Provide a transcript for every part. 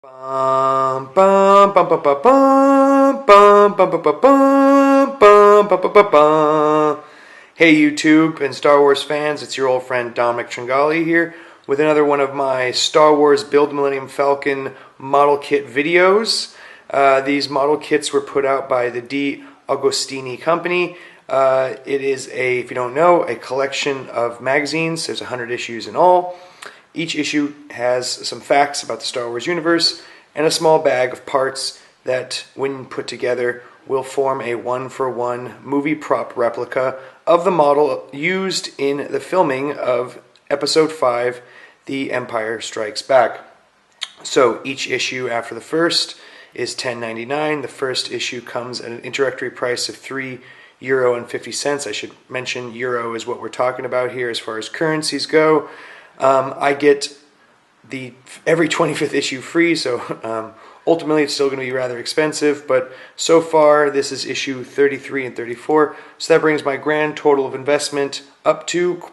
Bum, bum, bum, bum, bum, bum, bum, bum, bum, bum, bum, bum, bum, bum, bum. Hey YouTube and Star Wars fans, it's your old friend Dominic Tringali here with another one of my Star Wars Build Millennium Falcon model kit videos. These model kits were put out by the D. Agostini company. It is if you don't know, a collection of magazines. There's 100 issues in all. Each issue has some facts about the Star Wars universe and a small bag of parts that, when put together, will form a one-for-one movie prop replica of the model used in the filming of Episode 5, The Empire Strikes Back. So each issue after the first is $10.99. The first issue comes at an introductory price of €3.50. I should mention euro is what we're talking about here as far as currencies go. I get the every 25th issue free, so ultimately it's still going to be rather expensive, but so far this is issue 33 and 34, so that brings my grand total of investment up to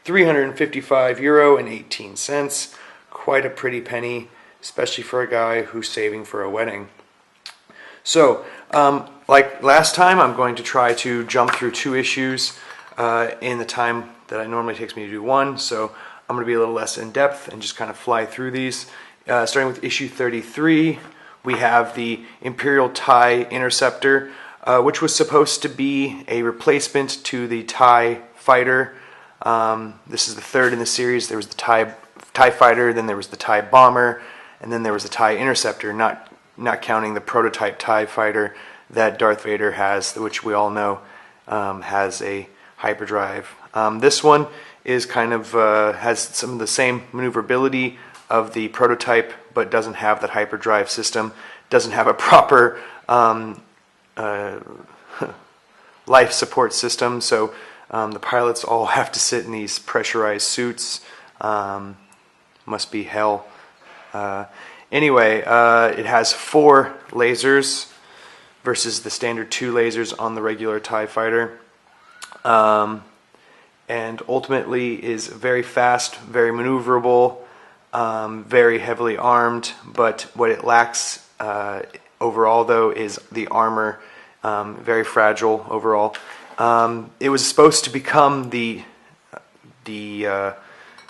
€355.18. Quite a pretty penny, especially for a guy who's saving for a wedding. So, like last time, I'm going to try to jump through 2 issues in the time that it normally takes me to do one, so I'm going to be a little less in-depth and just kind of fly through these. Starting with issue 33, we have the Imperial Tie Interceptor, which was supposed to be a replacement to the TIE Fighter. This is the third in the series. There was the TIE Fighter, then there was the TIE Bomber, and then there was the TIE Interceptor, not counting the prototype TIE Fighter that Darth Vader has, which we all know has a hyperdrive. This one is kind of has some of the same maneuverability of the prototype, but doesn't have that hyperdrive system, doesn't have a proper life support system, so the pilots all have to sit in these pressurized suits. Must be hell. Anyway, it has 4 lasers versus the standard 2 lasers on the regular TIE Fighter. And ultimately is very fast, very maneuverable, very heavily armed, but what it lacks overall though is the armor, very fragile overall. It was supposed to become the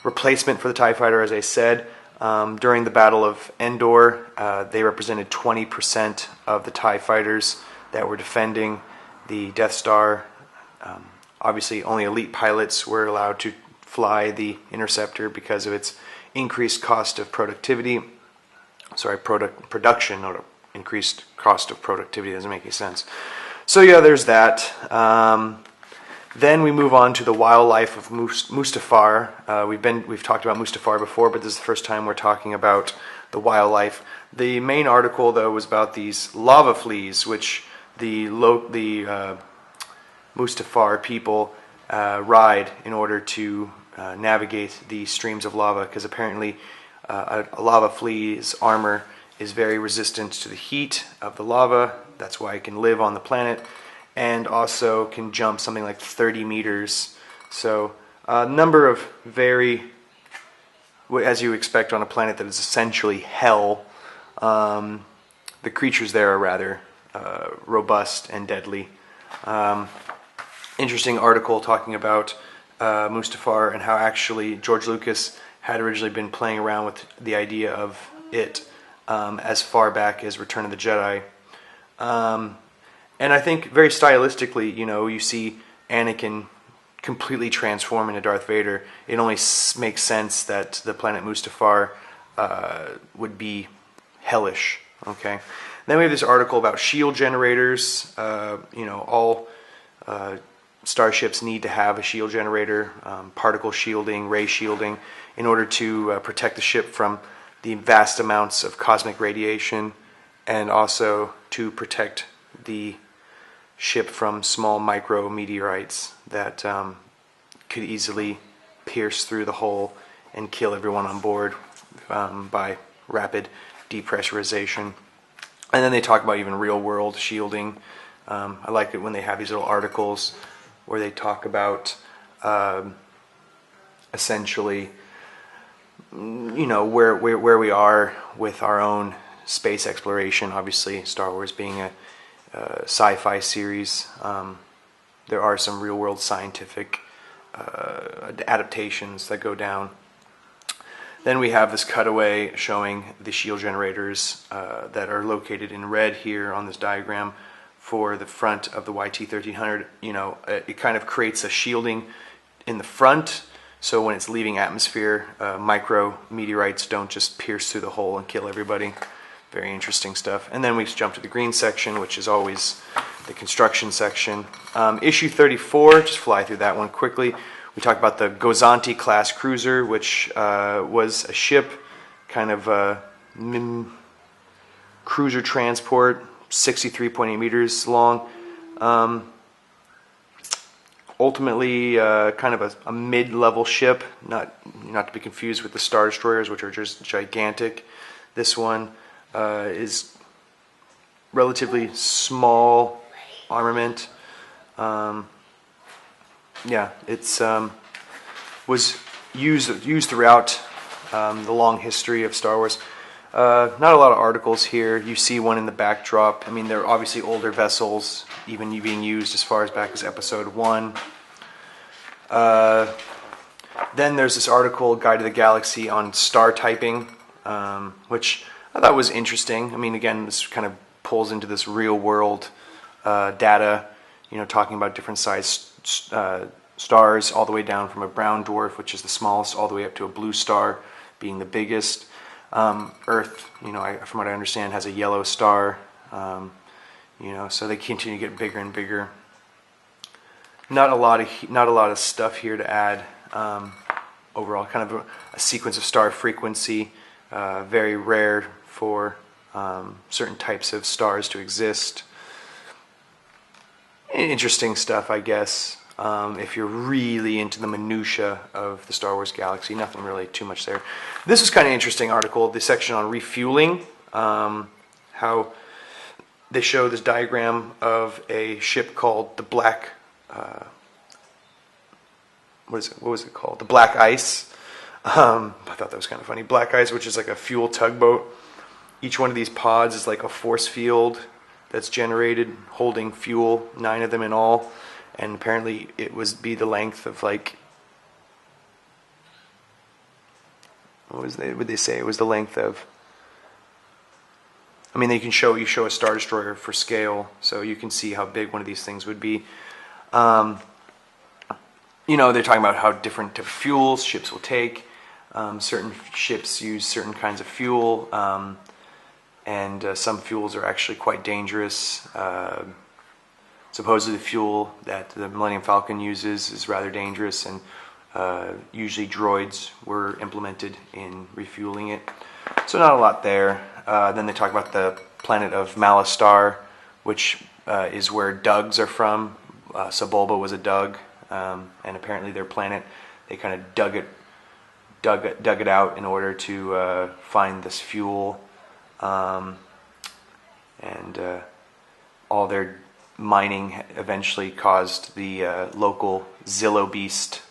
replacement for the TIE Fighter, as I said. During the Battle of Endor, they represented 20% of the TIE Fighters that were defending the Death Star. Obviously, only elite pilots were allowed to fly the Interceptor because of its increased cost of productivity. Sorry, production, not increased cost of productivity. Doesn't make any sense. So yeah, there's that. Then we move on to the Wildlife of Mustafar. We've talked about Mustafar before, but this is the first time we're talking about the wildlife. The main article, though, was about these lava fleas, which the Mustafar people ride in order to navigate the streams of lava, because apparently a lava flea's armor is very resistant to the heat of the lava. That's why it can live on the planet, and also can jump something like 30 meters. So a number of very, as you expect on a planet that is essentially hell, the creatures there are rather robust and deadly. Interesting article talking about Mustafar and how actually George Lucas had originally been playing around with the idea of it as far back as Return of the Jedi. And I think very stylistically, you see Anakin completely transform into Darth Vader. It only makes sense that the planet Mustafar would be hellish. Okay. Then we have this article about shield generators. All starships need to have a shield generator, particle shielding, ray shielding, in order to protect the ship from the vast amounts of cosmic radiation, and also to protect the ship from small micro meteorites that could easily pierce through the hull and kill everyone on board by rapid depressurization. And then they talk about even real world shielding. I like it when they have these little articles where they talk about essentially you know, where we are with our own space exploration. Obviously, Star Wars being a sci-fi series, there are some real-world scientific adaptations that go down. Then we have this cutaway showing the shield generators that are located in red here on this diagram for the front of the YT-1300. You know, it kind of creates a shielding in the front, so when it's leaving atmosphere, micro meteorites don't just pierce through the hole and kill everybody. Very interesting stuff. And then we jump to the green section, which is always the construction section. Issue 34, just fly through that one quickly. We talked about the Gozanti-Class Cruiser, which was a ship, kind of a cruiser transport, 63.8 meters long. Ultimately, kind of a mid-level ship, not to be confused with the Star Destroyers, which are just gigantic. This one is relatively small armament. Yeah, it's was used throughout the long history of Star Wars. Not a lot of articles here. You see one in the backdrop. I mean, they're obviously older vessels, even being used as far as back as Episode 1. Then there's this article, Guide to the Galaxy, on star typing, which I thought was interesting. I mean, again, this kind of pulls into this real-world data, you know, talking about different size stars, all the way down from a brown dwarf, which is the smallest, all the way up to a blue star being the biggest. Earth, you know, from what I understand, has a yellow star, you know, so they continue to get bigger and bigger. Not a lot of stuff here to add. Overall, kind of a sequence of star frequency, very rare for certain types of stars to exist. Interesting stuff, I guess. If you're really into the minutia of the Star Wars galaxy, nothing really too much there. This is kind of interesting article, the section on refueling, how they show this diagram of a ship called the Black, what was it called? The Black Ice. I thought that was kind of funny. Black Ice, which is like a fuel tugboat. Each one of these pods is like a force field that's generated holding fuel, 9 of them in all. And apparently it be the length of, like, would they say? It was the length of, I mean, you show a Star Destroyer for scale, so you can see how big one of these things would be. You know, they're talking about how different type of fuels ships will take. Certain ships use certain kinds of fuel, and some fuels are actually quite dangerous. Supposedly the fuel that the Millennium Falcon uses is rather dangerous, and usually droids were implemented in refueling it. So not a lot there. Then they talk about the planet of Malastare, which is where Dugs are from. Sebulba was a Dug, and apparently their planet, they kind of dug it out in order to find this fuel, and all their mining eventually caused the local Zillo beast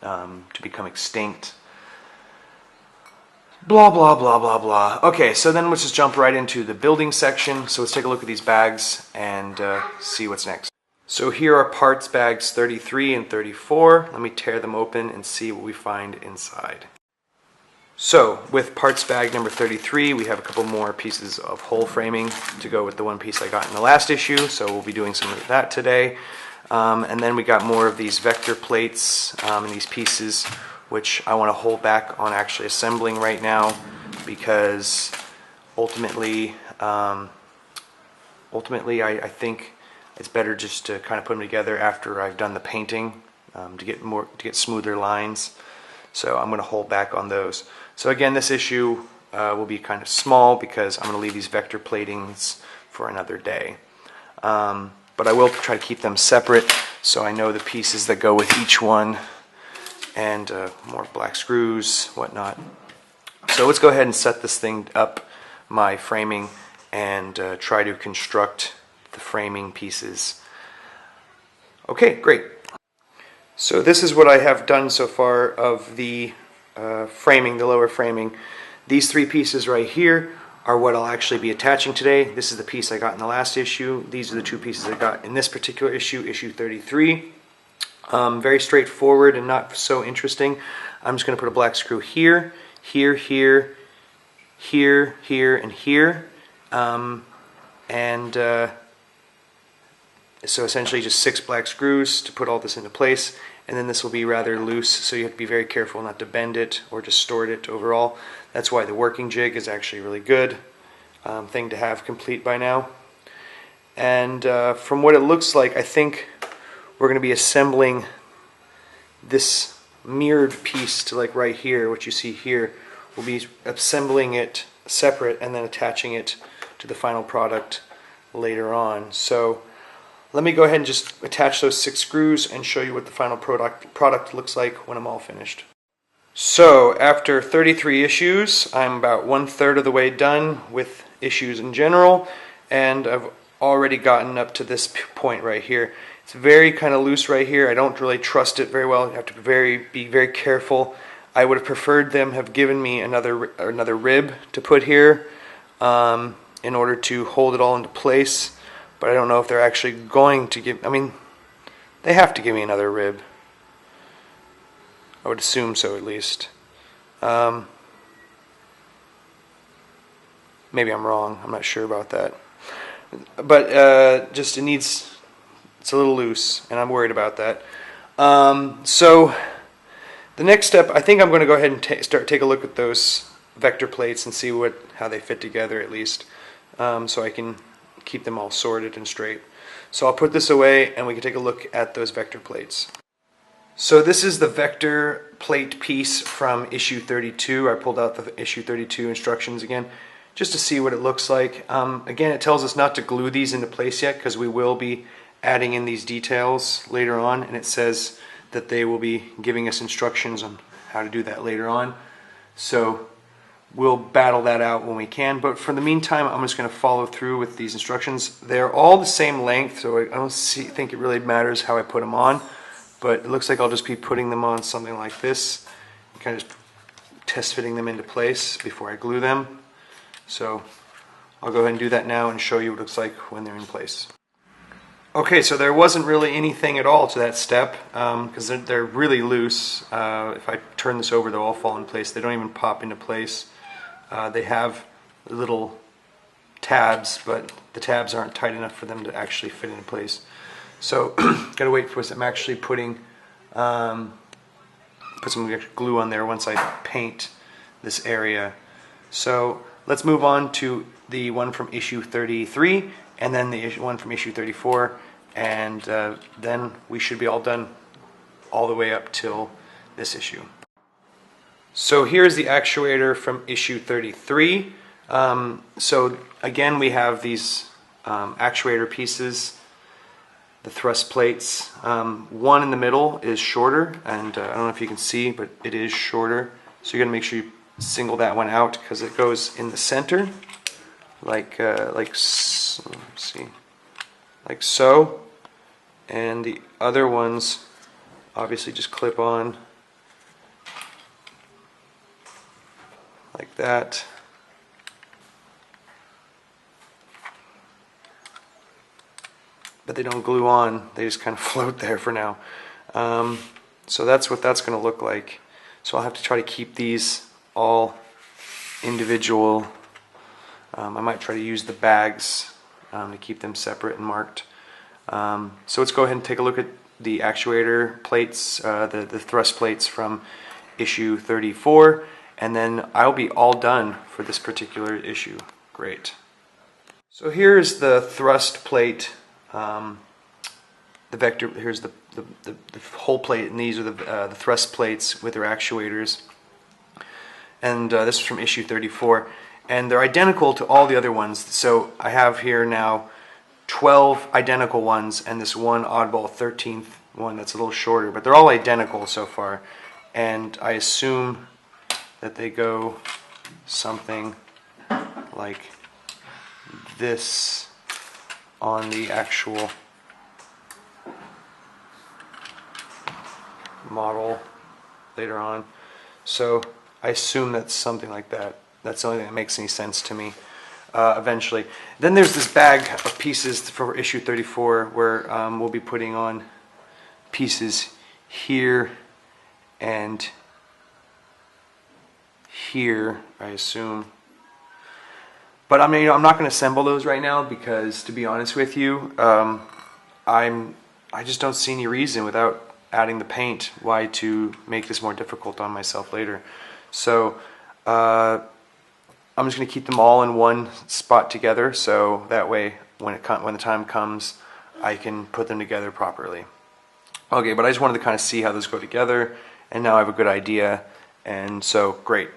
to become extinct. Blah, blah, blah, blah, blah. Okay, so then let's just jump right into the building section. So let's take a look at these bags and see what's next. So here are parts bags 33 and 34. Let me tear them open and see what we find inside. So, with parts bag number 33, we have a couple more pieces of hull framing to go with the one piece I got in the last issue, so we'll be doing some of that today. And then we got more of these vector plates and these pieces, which I want to hold back on actually assembling right now, because ultimately I think it's better just to kind of put them together after I've done the painting to get smoother lines. So I'm going to hold back on those. So again, this issue will be kind of small because I'm going to leave these vector platings for another day. But I will try to keep them separate so I know the pieces that go with each one, and more black screws, whatnot. So let's go ahead and set this thing up, my framing, and try to construct the framing pieces. Okay, great. So this is what I have done so far of the framing, the lower framing. These three pieces right here are what I'll actually be attaching today. This is the piece I got in the last issue. These are the two pieces I got in this particular issue, issue 33. Very straightforward and not so interesting. I'm just going to put a black screw here, here, here, here, here, and here. So essentially just 6 black screws to put all this into place, and then this will be rather loose, so you have to be very careful not to bend it or distort it overall. That's why the working jig is actually a really good thing to have complete by now. And from what it looks like, I think we're going to be assembling this mirrored piece to like right here, what you see here. We'll be assembling it separate and then attaching it to the final product later on. So let me go ahead and just attach those 6 screws and show you what the final product looks like when I'm all finished. So after 33 issues, I'm about 1/3 of the way done with issues in general, and I've already gotten up to this point right here. It's very kind of loose right here. I don't really trust it very well. You have to be very careful. I would have preferred them have given me another rib to put here in order to hold it all into place. But I don't know if they're actually going to give... I mean, they have to give me another rib. I would assume so, at least. Maybe I'm wrong. I'm not sure about that. But just it's a little loose, and I'm worried about that. So the next step, I think I'm going to go ahead and take a look at those vector plates and see how they fit together at least, so I can keep them all sorted and straight. So I'll put this away and we can take a look at those vector plates. So this is the vector plate piece from issue 32. I pulled out the issue 32 instructions again just to see what it looks like. Again, it tells us not to glue these into place yet because we will be adding in these details later on, and it says that they will be giving us instructions on how to do that later on. So we'll battle that out when we can, but for the meantime I'm just going to follow through with these instructions. They're all the same length, so I don't think it really matters how I put them on, but it looks like I'll just be putting them on something like this, kind of just test fitting them into place before I glue them. So I'll go ahead and do that now and show you what it looks like when they're in place. Okay, so there wasn't really anything at all to that step because they're really loose. If I turn this over, they'll all fall in place. They don't even pop into place. They have little tabs, but the tabs aren't tight enough for them to actually fit into place. So gotta wait for I'm actually put some glue on there once I paint this area. So let's move on to the one from issue 33 and then the one from issue 34, and then we should be all done all the way up till this issue. So here's the actuator from issue 33. So again, we have these actuator pieces, the thrust plates. One in the middle is shorter, and I don't know if you can see, but it is shorter. So you're going to make sure you single that one out because it goes in the center, like so. And the other ones obviously just clip on like that. But they don't glue on, they just kind of float there for now. So that's what that's going to look like. So I'll have to try to keep these all individual. I might try to use the bags to keep them separate and marked. So let's go ahead and take a look at the actuator plates, the thrust plates from issue 34, and then I'll be all done for this particular issue. Great. So here's the thrust plate, the vector. Here's the whole plate, and these are the thrust plates with their actuators. And this is from issue 34, and they're identical to all the other ones. So I have here now 12 identical ones and this one oddball 13th one that's a little shorter, but they're all identical so far, and I assume that they go something like this on the actual model later on. So I assume that's something like that. That's the only thing that makes any sense to me. Eventually. Then there's this bag of pieces for issue 34 where we'll be putting on pieces here and here, I assume. But I mean, I'm not going to assemble those right now because, to be honest with you, I just don't see any reason without adding the paint why to make this more difficult on myself later. So I'm just going to keep them all in one spot together, so that way when the time comes, I can put them together properly. Okay, but I just wanted to kind of see how those go together, and now I have a good idea, and so great.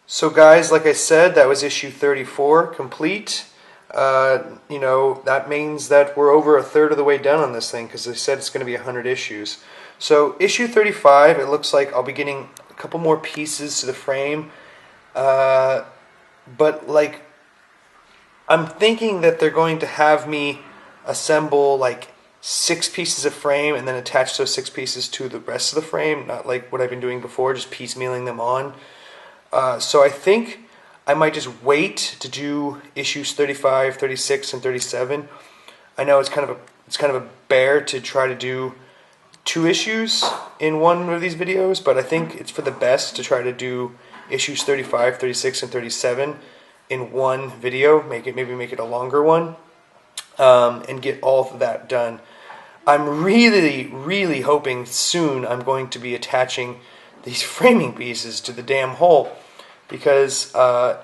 So guys, like I said, that was issue 34 complete. You know, that means that we're over a third of the way done on this thing, because they said it's going to be 100 issues. So issue 35, it looks like I'll be getting a couple more pieces to the frame. But like, I'm thinking that they're going to have me assemble like 6 pieces of frame and then attach those 6 pieces to the rest of the frame, not like what I've been doing before, just piecemealing them on. So I think I might just wait to do issues 35, 36, and 37. I know it's kind of a bear to try to do 2 issues in one of these videos, but I think it's for the best to try to do issues 35, 36, and 37 in one video. Maybe make it a longer one, and get all of that done. I'm really hoping soon I'm going to be attaching these framing pieces to the damn hull, because I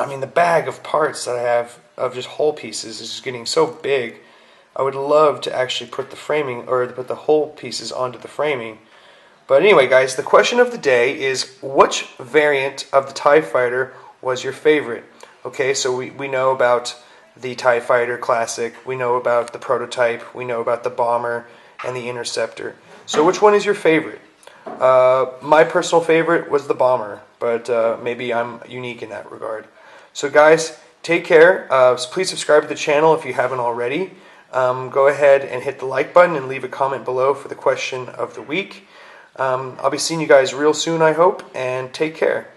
mean, the bag of parts that I have of just hull pieces is just getting so big. I would love to actually put the framing, or put the hull pieces onto the framing. But anyway, guys, the question of the day is, which variant of the TIE Fighter was your favorite? Okay, so we know about the TIE Fighter Classic, we know about the Prototype, we know about the Bomber, and the Interceptor. So which one is your favorite? My personal favorite was the Bomber, but maybe I'm unique in that regard. So guys, take care. Please subscribe to the channel if you haven't already. Go ahead and hit the like button and leave a comment below for the question of the week. I'll be seeing you guys real soon, I hope, and take care.